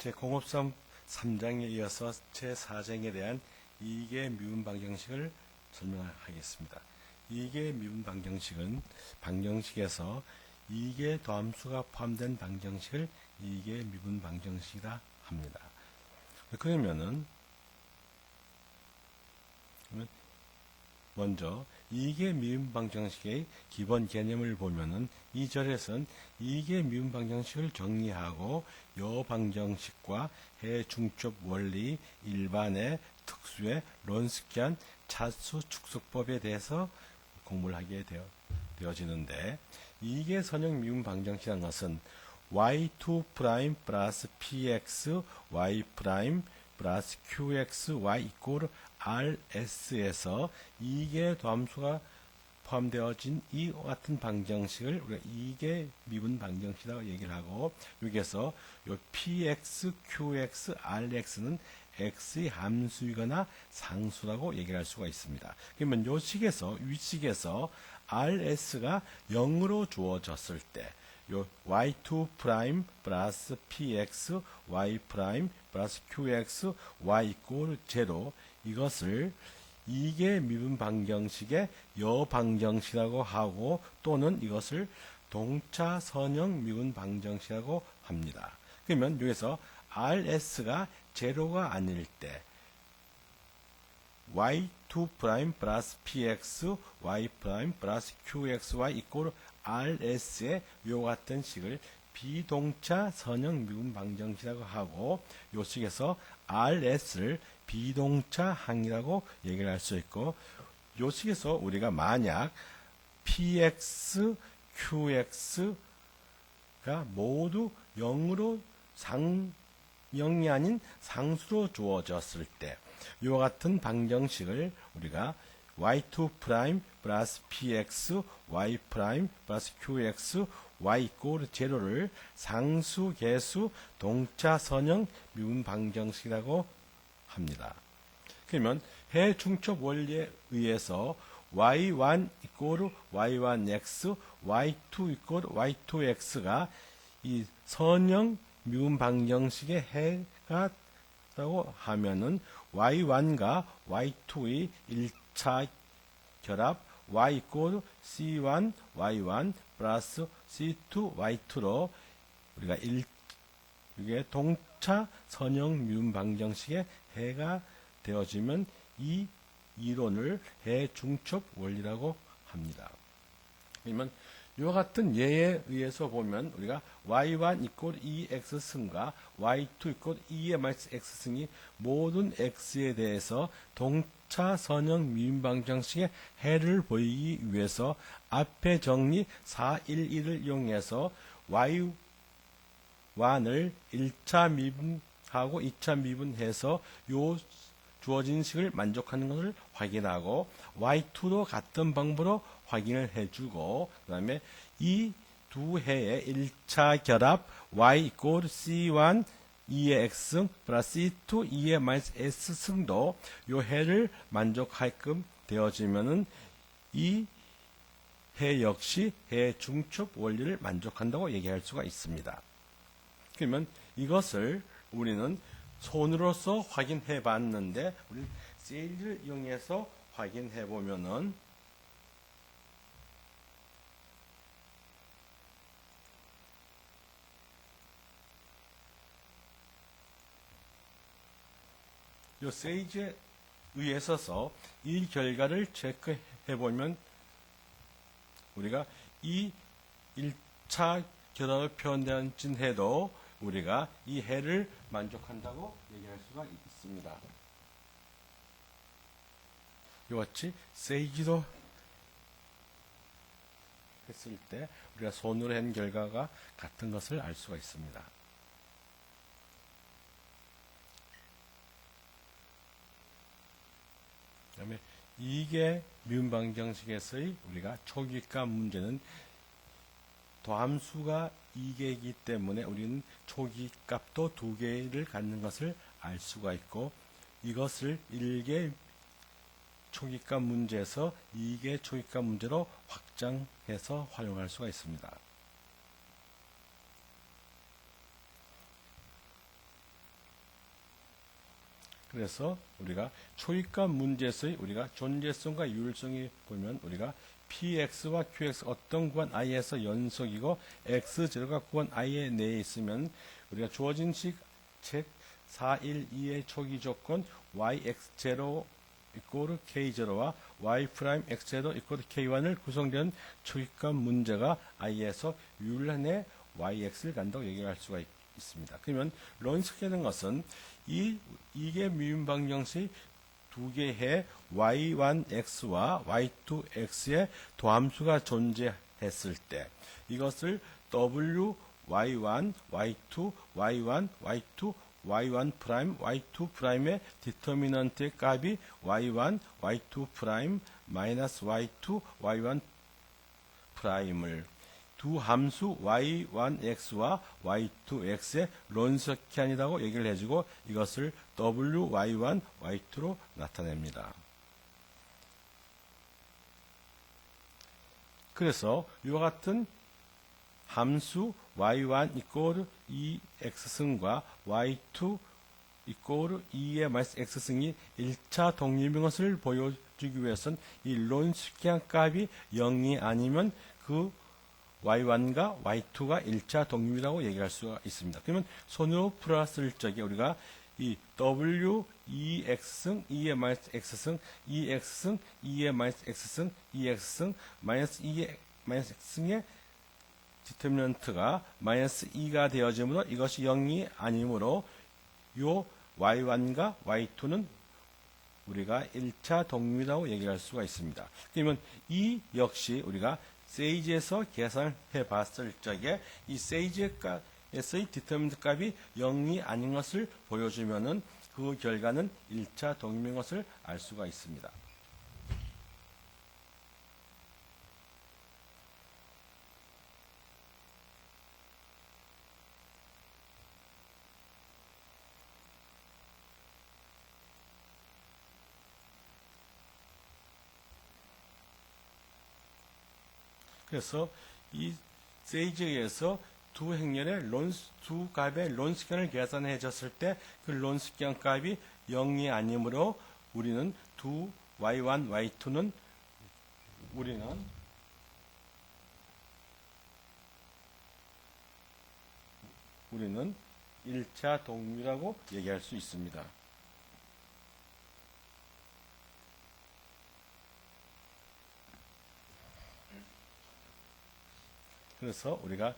제053 3장에 이어서 제4장에 대한 이계 미분 방정식을 설명하겠습니다. 이계 미분 방정식은 방정식에서 이계 더함수가 포함된 방정식을 이계 미분 방정식이라 합니다. 그러면은 먼저 이계 미분 방정식의 기본 개념을 보면은 이 절에서는 이계 미분 방정식을 정리하고 요 방정식과 해중첩 원리, 일반의, 특수의, 론스키안, 차수 축소법에 대해서 공부를 하게 되어지는데, 이계 선형 미분 방정식이라는 것은 y2' 플러스 px, y' 플러스 qx, y 이꼴 rs에서 이계 더함수가 포함되어진 이 같은 방정식을 우리가 이계 미분 방정식이라고 얘기를 하고, 여기에서 요 px, qx, rx는 x의 함수이거나 상수라고 얘기를 할 수가 있습니다. 그러면 요 식에서, 위식에서 rs가 0으로 주어졌을 때, 요 y2' 플러스 px, y' 플러스 qx, y 이꼴 0, 이것을 이계 미분 방정식의 여방정식이라고 하고, 또는 이것을 동차 선형 미분 방정식이라고 합니다. 그러면 여기서 rs가 제로가 아닐 때 y2' 플러스 px, y' 플러스 qxy 이꼴 rs의 요 같은 식을 비동차 선형 미분 방정식이라고 하고, 요 식에서 rs를 비동차 항이라고 얘기를 할 수 있고, 요 식에서 우리가 만약 px, qx가 모두 0으로 상영이 아닌 상수로 주어졌을 때, 요 같은 방정식을 우리가 y2' 플러스 px, y' 플러스 qx, y 이꼴 0를 상수, 계수, 동차 선형 미분 방정식이라고 합니다. 그러면 해중첩 원리에 의해서 y1 이꼴 y1x, y2 이꼴 y2x가 이 선형 미분 방정식의 해가라고 하면은 y1과 y2의 1차 결합 y 이꼴 c1 y1 플러스 c2 y2로 우리가 이게 동차 선형 미분 방정식의 해가 되어지면 이 이론을 해중첩 원리라고 합니다. 그러면 이와 같은 예에 의해서 보면 우리가 y1 이꼴 2x승과 y2 이꼴 2의 x승이 모든 x에 대해서 동차 선형 미분 방정식의 해를 보이기 위해서 앞에 정리 411을 이용해서 y1을 1차 미분하고 2차 미분해서 요 주어진 식을 만족하는 것을 확인하고, y2도 같은 방법으로 확인을 해주고, 그 다음에 이 두 해의 1차 결합 y 이꼴 c1 2의 x승 플러스 c2 2의 s승도 요 해를 만족하게끔 되어지면은 이 해 역시 해 중첩 원리를 만족한다고 얘기할 수가 있습니다. 그러면 이것을 우리는 손으로서 확인해 봤는데, 우리 세일을 이용해서 확인해 보면은 이 세이지에 의해서 이 결과를 체크해 보면 우리가 이 1차 결합을 표현된 해도 우리가 이 해를 만족한다고 얘기할 수가 있습니다. 이와 같이 세이지로 했을 때 우리가 손으로 한 결과가 같은 것을 알 수가 있습니다. 그 다음에 이계 미분 방정식에서의 우리가 초기값 문제는 더함수가 2개이기 때문에 우리는 초기값도 2개를 갖는 것을 알 수가 있고, 이것을 1개 초기값 문제에서 2개 초기값 문제로 확장해서 활용할 수가 있습니다. 그래서 우리가 초이값 문제에서의 우리가 존재성과 유일성이 보면 우리가 px와 qx 어떤 구간 i에서 연속이고 x0가 구간 i 내에 있으면 우리가 주어진 식 책 412의 초기 조건 yx0 이꼬르 k0와 y 프라임 x0 이꼬르 k1을 구성된 초이값 문제가 i에서 유일한 yx를 간다고 얘기할 수가 있습니다. 그러면 론스키라는 것은 이게 미분 방정식 두 개의 y1x와 y2x의 도함수가 존재했을 때 이것을 w y1, y2, y1, y2, y1 프라임, y2 프라임의 디터미넌트의 값이 y1, y2 프라임 마이너스 y2, y1 프라임을 두 함수 y1x와 y2x의 론스키안이라고 얘기를 해주고 이것을 wy1, y2로 나타냅니다. 그래서 이와 같은 함수 y1 이꼬르 2x승과 y2 이꼬르 2의 마이너스 x승이 1차 독립인 것을 보여주기 위해서는 이 론스키안 값이 0이 아니면 그 y1과 y2가 1차 독립이라고 얘기할 수가 있습니다. 그러면 손으로 풀었을 적에 우리가 이 w 2x승, 2의 마이너스 x승, 2x승, 2의 마이너스 x승, 2x승, 마이너스 2의 마이너스 x승의 디터미넌트가 마이너스 2가 되어지므로 이것이 0이 아니므로 요 y1과 y2는 우리가 1차 독립이라고 얘기할 수가 있습니다. 그러면 이 역시 우리가 세이지에서 계산해 봤을 적에 이 세이지에서의 디터미넌트 값이 0이 아닌 것을 보여주면은 그 결과는 1차 독립인 것을 알 수가 있습니다. 그래서 이 세이지에서 두 행렬의 두 값의 론스키안을 계산해 줬을 때 그 론스키안 값이 0이 아니므로 우리는 두 y1, y2는 우리는 1차 독립이라고 얘기할 수 있습니다. 그래서 우리가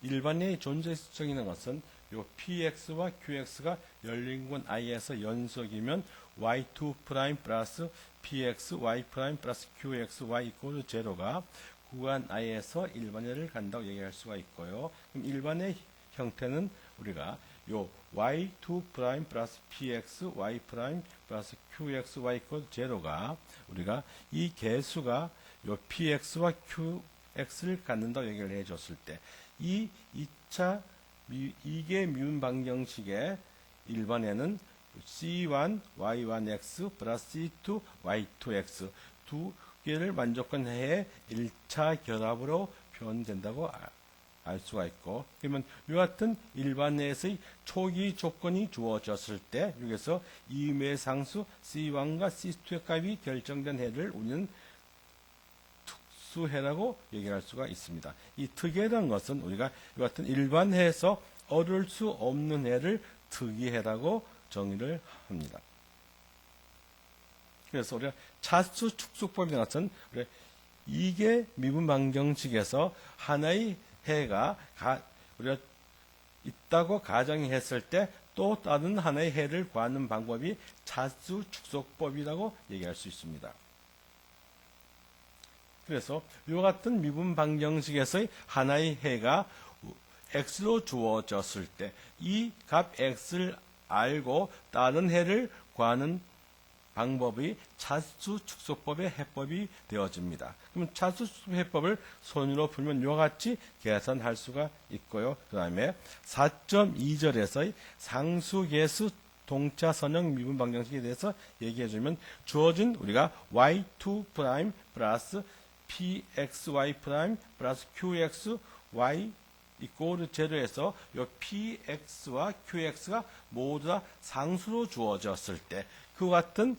일반의 존재성이라는 것은 요 px와 qx가 열린 구간 i에서 연속이면 y2 프라임 플러스 px y 프라임 플러스 qx y 이꼬르 제로가 구간 i에서 일반회를 간다고 얘기할 수가 있고요. 그럼 일반의 형태는 우리가 요 y2 프라임 플러스 px y 프라임 플러스 qx y 이꼬르 제로가 우리가 이 개수가 요 px와 qx를 갖는다고 얘기를 해줬을 때 이 2차 이게 미분 방정식의 일반에는 c1 y1x 플러스 c2 y2x 두 개를 만족한 해에 1차 결합으로 표현된다고 알 수가 있고 그러면 이 같은 일반에서의 초기 조건이 주어졌을 때 여기서 이음의 상수 c1과 c2의 값이 결정된 해를 우리는 특수해라고 얘기할 수가 있습니다. 이 특이해라는 것은 우리가 이 같은 일반해에서 얻을 수 없는 해를 특이해라고 정의를 합니다. 그래서 우리가 차수 축소법이라는 것은 이게 미분 방정식에서 하나의 해가 우리가 있다고 가정했을 때 또 다른 하나의 해를 구하는 방법이 차수 축소법이라고 얘기할 수 있습니다. 그래서 이와 같은 미분 방정식에서의 하나의 해가 x로 주어졌을 때 이 값 x를 알고 다른 해를 구하는 방법이 차수 축소법의 해법이 되어집니다. 그럼 차수 축소 해법을 손으로 풀면 이와 같이 계산할 수가 있고요. 그 다음에 4.2절에서의 상수계수 동차선형 미분 방정식에 대해서 얘기해주면 주어진 우리가 y2 프라임 플러스 pxy 프라임 플러스 qxy 이꼬르 제로에서 요 px와 qx가 모두 다 상수로 주어졌을 때 그와 같은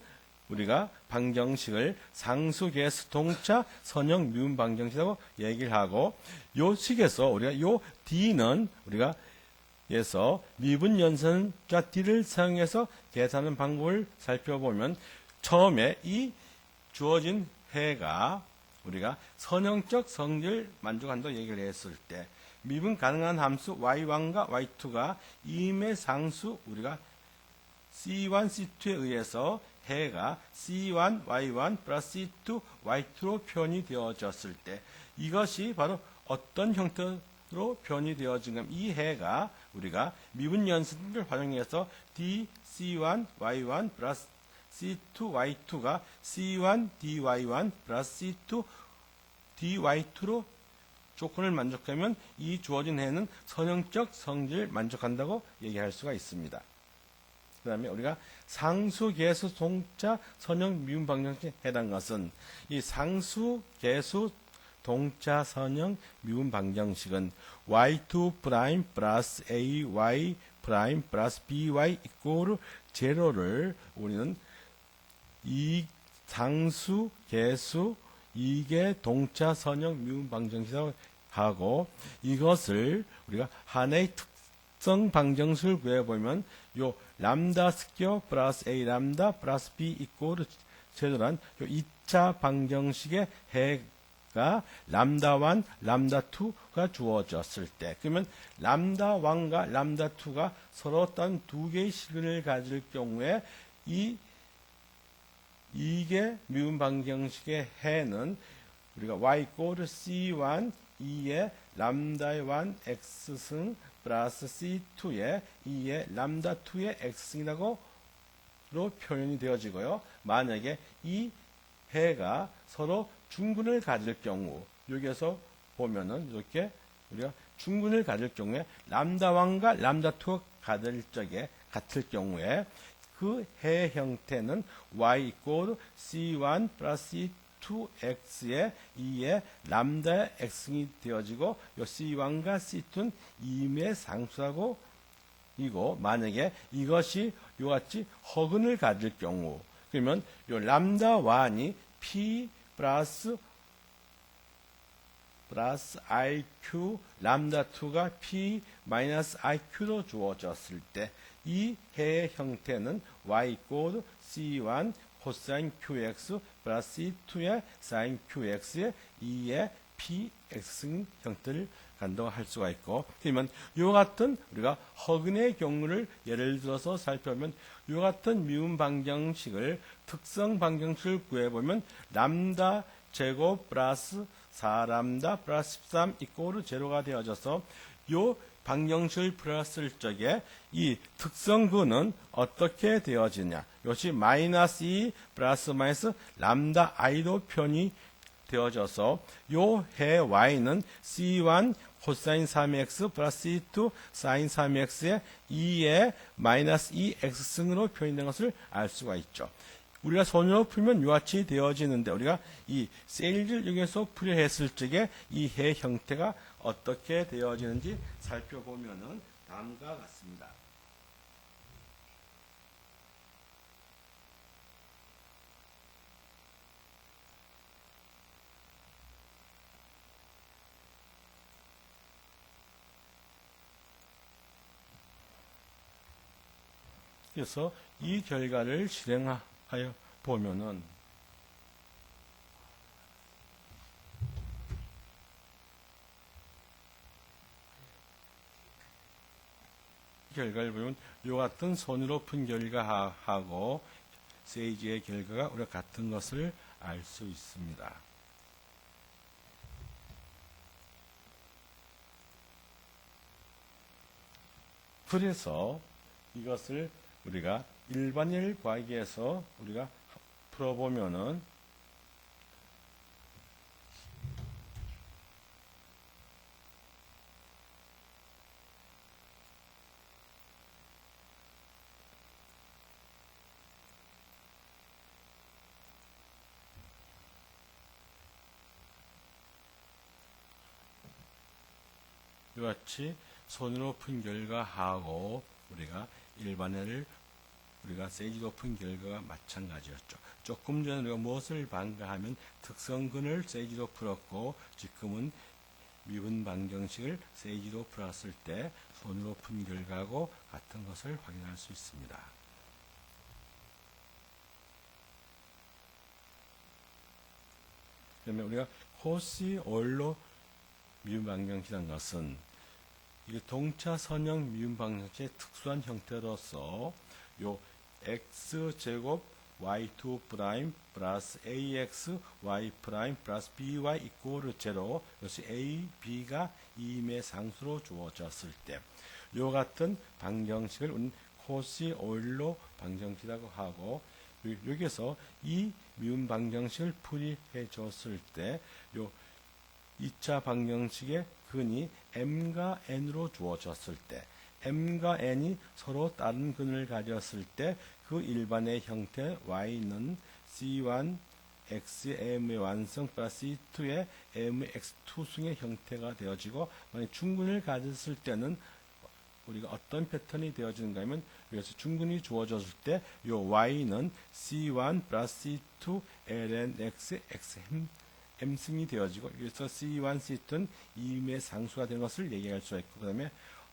우리가 방정식을 상수계수 동차 선형 미분 방정식이라고 얘기를 하고 요 식에서 우리가 요 d는 우리가 에서 미분 연산자 d를 사용해서 계산하는 방법을 살펴보면 처음에 이 주어진 해가 우리가 선형적 성질 만족한다고 얘기를 했을 때 미분 가능한 함수 y1과 y2가 임의 상수 우리가 c1, c2에 의해서 해가 c1, y1 플러스 c2, y2로 표현이 되어졌을 때 이것이 바로 어떤 형태로 표현이 되어진 이 해가 우리가 미분 연산을 활용해서 d, c1, y1 플러스 c2, y2가 c1, dy1 플러스 c2, dy2로 조건을 만족하면 이 주어진 해는 선형적 성질을 만족한다고 얘기할 수가 있습니다. 그 다음에 우리가 상수계수 동차 선형 미분 방정식에 해당한 것은 이 상수계수 동차 선형 미분 방정식은 y2' 플러스 ay' 플러스 by 이꼬르 제로를 우리는 이 상수 계수 이게 동차 선형 미분 방정식이라고 하고 이것을 우리가 하나의 특성 방정식을 구해보면 요 람다 스퀘어 플러스 a 람다 플러스 b 이꼬르 제로란 요 2차 방정식의 해가 람다 1, 람다 2가 주어졌을 때 그러면 람다 1과 람다 2가 서로 어떤 두 개의 시근을 가질 경우에 이게 미분 방정식의 해는 우리가 y 이꼬르 c1 2의 람다 1 x승 플러스 c2의 2의 람다 2의 x승이라고 표현이 되어지고요. 만약에 이 해가 서로 중근을 가질 경우 여기에서 보면은 이렇게 우리가 중근을 가질 경우에 람다 1과 람다 2가 같을 경우에 그 해 형태는 y 이꼬르 c1 플러스 c2x의 2의 람다 x승이 되어지고 요 c1과 c2는 임의 상수하고 이고 만약에 이것이 요같이 허근을 가질 경우 그러면 요 람다 1이 p 플러스 iq 람다 2가 p 마이너스 iq로 주어졌을 때 이 해의 형태는 y 이꼬르 c1 코사인 qx 플러스 c2의 사인 qx의 2의 px승 형태를 간다고 할 수가 있고 그러면 이와 같은 우리가 허근의 경우를 예를 들어서 살펴보면 이와 같은 미분 방정식을 특성 방정식을 구해보면 람다 제곱 플러스 4람다 플러스 13 이꼬르 제로가 되어져서 요 방정식을 풀었을 적에 이 특성근은 어떻게 되어지냐 이것이 마이너스 2 플러스 마이너스 람다 i로 표현이 되어져서 요 해 y는 c1 코사인 3x 플러스 c2 사인 3x의 2의 마이너스 2x승으로 표현된 것을 알 수가 있죠. 우리가 손으로 풀면 요같이 되어지는데 우리가 이 세일을 이용해서 풀이를 했을 적에 이 해 형태가 어떻게 되어지는지 살펴보면은 다음과 같습니다. 그래서 이 결과를 실행하여 보면은 결과를 보면 요 같은 손으로 푼 결과하고 세이지의 결과가 우리가 같은 것을 알 수 있습니다. 그래서 이것을 우리가 일반일 과학에서 우리가 풀어보면은 이와 같이 손으로 푼 결과하고 우리가 일반회를 우리가 세기로 푼 결과가 마찬가지였죠. 조금 전에 우리가 무엇을 반가하면 특성근을 세기로 풀었고 지금은 미분 방정식을 세기로 풀었을 때 손으로 푼 결과하고 같은 것을 확인할 수 있습니다. 그러면 우리가 코시 오일로 미분 방정식이라는 것은 이게 동차 선형 미분 방정식의 특수한 형태로서 요 x제곱 y2 프라임 플러스 ax y 프라임 플러스 by 이꼬르 제로 이것이 a, b가 2임의 상수로 주어졌을 때 요 같은 방정식을 우리는 코시 오일로 방정식이라고 하고 여기서 이 미분 방정식을 풀이해 줬을 때 요 2차 방정식의 근이 m과 n으로 주어졌을 때 m과 n이 서로 다른 근을 가졌을 때 그 일반의 형태 y는 c1 xm의 완성 플러스 c2의 mx2승의 형태가 되어지고 만약 중근을 가졌을 때는 우리가 어떤 패턴이 되어지는가 하면 여기서 중근이 주어졌을 때 요 y는 c1 플러스 c2 ln x m승이 되어지고 여기서 c1, c2는 2임의 상수가 되는 것을 얘기할 수가 있고 그 다음에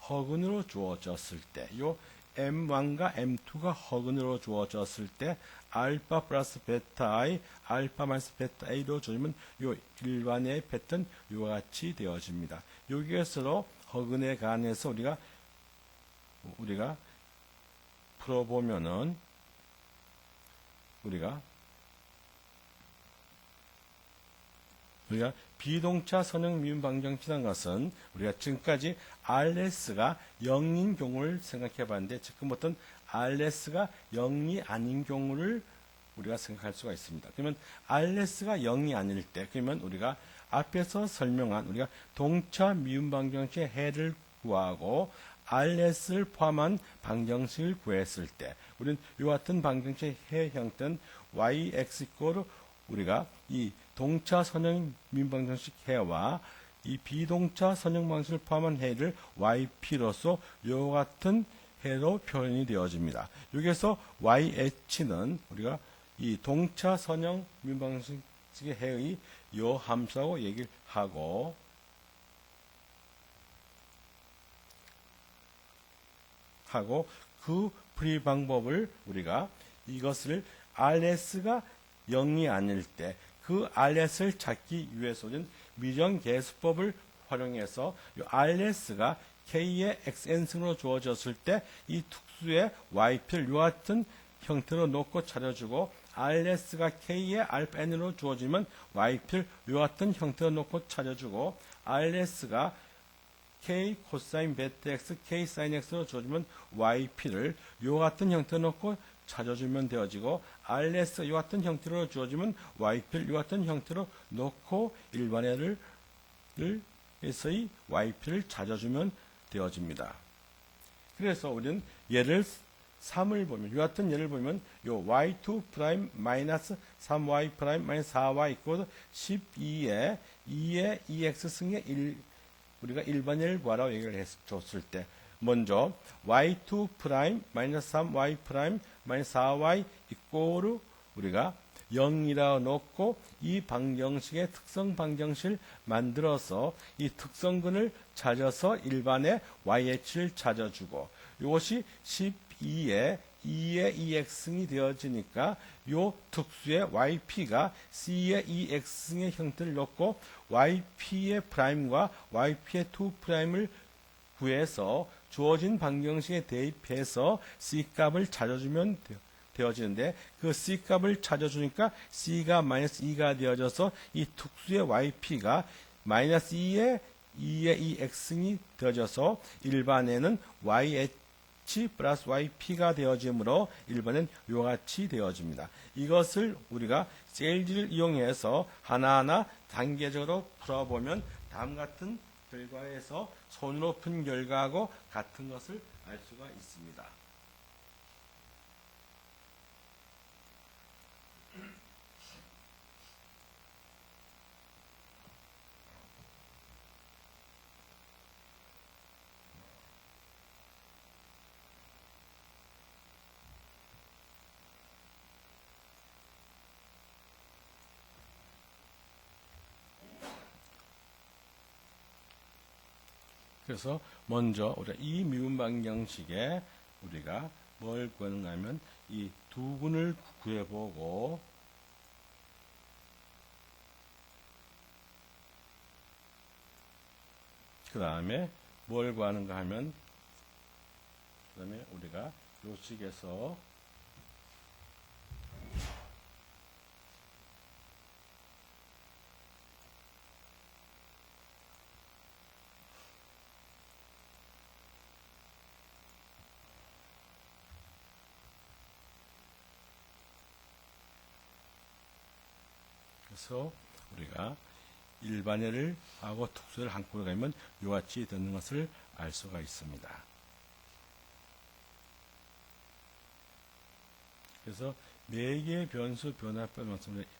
허근으로 주어졌을 때 요 m1과 m2가 허근으로 주어졌을 때 알파 플러스 베타 i, 알파 마이너스 베타 a로 주어지면 요 일반의 패턴 요와 같이 되어집니다. 여기에서 허근에 관해서 우리가 풀어보면은 우리가 비동차 선형 미분 방정식이라는 것은 우리가 지금까지 RS가 0인 경우를 생각해 봤는데 지금부터는 RS가 0이 아닌 경우를 우리가 생각할 수가 있습니다. 그러면 RS가 0이 아닐 때 그러면 우리가 앞에서 설명한 우리가 동차 미분 방정식의 해를 구하고 RS를 포함한 방정식을 구했을 때 우리는 이와 같은 방정식의 해 형태는 YX 이꼬르 우리가 이 동차 선형 미분 방정식 해와 이 비동차 선형 방식을 포함한 해를 yp로서 이와 같은 해로 표현이 되어집니다. 여기에서 yh는 우리가 이 동차 선형 미분 방식의 해의 요 함수라고 얘기를 하고 그 풀이 방법을 우리가 이것을 RS가 0이 아닐 때 그 RS를 찾기 위해서는 미정계수법을 활용해서 이 RS가 K의 XN승으로 주어졌을 때 이 특수의 Y표를 이와 같은 형태로 놓고 차려주고 RS가 K의 알파 N으로 주어지면 Y표를 이와 같은 형태로 놓고 차려주고 RS가 K 코사인 베타 X, K 사인 X로 주어지면 YP를 이와 같은 형태로 놓고 찾아주면 되어지고 RS가 이와 같은 형태로 주어지면 YP를 이와 같은 형태로 놓고 일반회를 에서의 YP를 찾아주면 되어집니다. 그래서 우리는 예를 3을 보면 이와 같은 예를 보면 요 y2 프라임 마이너스 3y 프라임 마이너스 4y 이꼬르 12에 2의 2x 승의 1 우리가 일반예를 구하라고 얘기를 해줬을 때 먼저 y2 프라임 마이너스 3y 프라임 마이너스 4y 이꼬르 우리가 0이라고 놓고 이 방정식의 특성 방정식을 만들어서 이 특성근을 찾아서 일반의 yh를 찾아주고 이것이 12의 2의 2x승이 되어지니까 요 특수의 yp가 c의 2x승의 형태를 놓고 yp의 프라임과 yp의 2 프라임을 구해서 주어진 방정식에 대입해서 c값을 찾아주면 되어지는데 그 c값을 찾아주니까 c가 마이너스 2가 되어져서 이 특수의 yp가 마이너스 2의 2x승이 되어져서 일반에는 yh 플러스 yp가 되어지므로 일반은 이와 같이 되어집니다. 이것을 우리가 세일즈를 이용해서 하나하나 단계적으로 풀어보면 다음 같은 결과에서 손으로 푼 결과하고 같은 것을 알 수가 있습니다. 그래서 먼저 우리가 이 미분 방정식에 우리가 뭘 구하는가 하면 이 두 군을 구해보고 그 다음에 뭘 구하는가 하면 그 다음에 우리가 요 식에서 그래서 우리가 일반예를 하고 특수를 한꺼번에 가면 이와 같이 되는 것을 알 수가 있습니다. 그래서 매개의 변수 변화법을 말씀드립니다.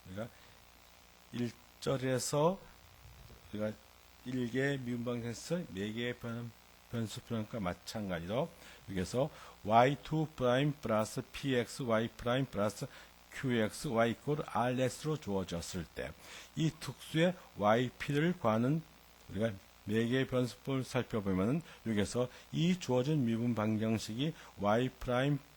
우리가 1절에서 우리가 1개의 미분방정식에서 4개의 변수 변화과 마찬가지로 여기서 y2' 플러스 px y' 플러스 qx y 이퀄 rx로 주어졌을 때 이 특수의 yp를 구하는 우리가 4개의 변수법을 살펴보면 여기서 이 주어진 미분 방정식이 y'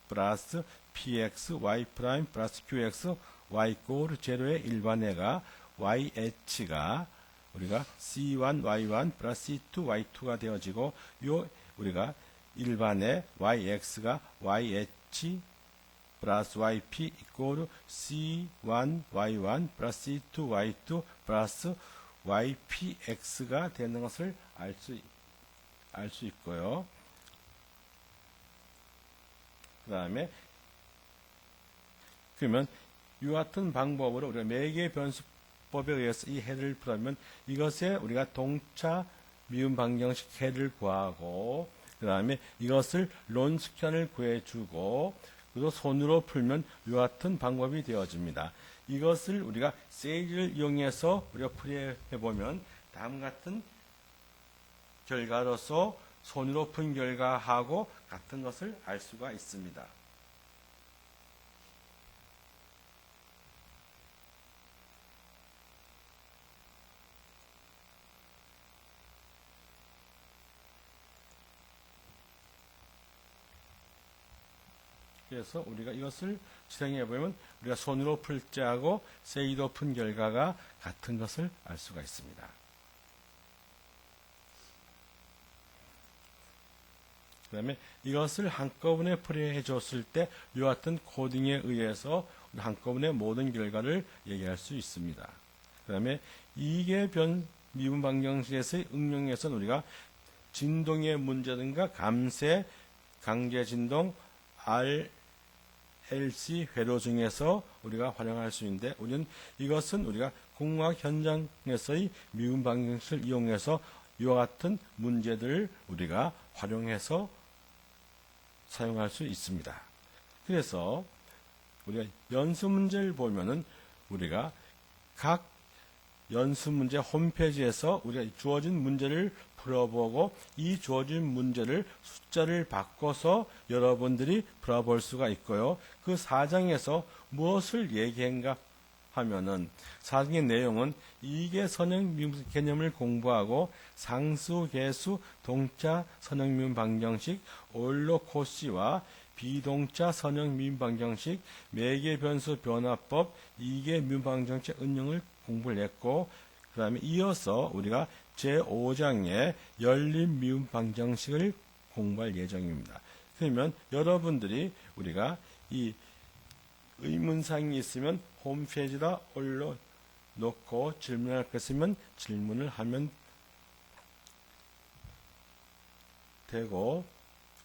플러스 px y' 플러스 qx y 이퀄 제로의 일반해가 yh가 우리가 c1 y1 플러스 c2 y2가 되어지고 요 우리가 일반의 yx가 yh 플러스 yp 이퀄 c1 y1 플러스 c2 y2 플러스 ypx가 되는 것을 알 수 있고요. 그 다음에 그러면 이와 같은 방법으로 우리가 매개의 변수법에 의해서 이 해를 풀면 이것에 우리가 동차 미분 방정식 해를 구하고 그 다음에 이것을 론스켠을 구해주고 그리고 손으로 풀면 이와 같은 방법이 되어집니다. 이것을 우리가 세이지를 이용해서 우리가 풀이해보면 다음과 같은 결과로서 손으로 푼 결과하고 같은 것을 알 수가 있습니다. 그래서 우리가 이것을 실행해 보면 우리가 손으로 풀 때하고 세이로 푼 결과가 같은 것을 알 수가 있습니다. 그 다음에 이것을 한꺼번에 풀이해 줬을 때 이와 같은 코딩에 의해서 한꺼번에 모든 결과를 얘기할 수 있습니다. 그 다음에 이게 미분 방정식에서의 응용에서는 우리가 진동의 문제든가 감세, 강제 진동, RLC 회로 중에서 우리가 활용할 수 있는데 우리는 이것은 우리가 공학 현장에서의 미분 방정식을 이용해서 이와 같은 문제들을 우리가 활용해서 사용할 수 있습니다. 그래서 우리가 연수 문제를 보면은 우리가 각 연수 문제 홈페이지에서 우리가 주어진 문제를 풀어보고 이 주어진 문제를 숫자를 바꿔서 여러분들이 풀어볼 수가 있고요. 그 4장에서 무엇을 얘기한가 하면은 4장의 내용은 이계 선형미분 개념을 공부하고 상수, 계수, 동차 선형미분 방정식, 오일러 코시와 비동차 선형미분 방정식, 매개 변수 변화법, 이계 미분 방정식 응용을 공부를 했고 그 다음에 이어서 우리가 제5장의 열린 미분 방정식을 공부할 예정입니다. 그러면 여러분들이 우리가 이 의문사항이 있으면 홈페이지에다 올려놓고 질문할 것 있으면 질문을 하면 되고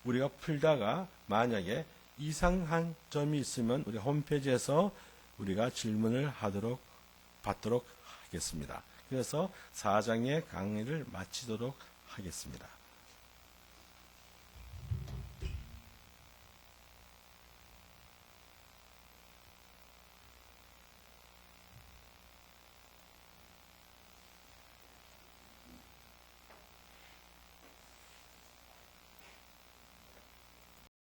우리가 풀다가 만약에 이상한 점이 있으면 우리 홈페이지에서 우리가 질문을 받도록 하겠습니다. 그래서 4장의 강의를 마치도록 하겠습니다.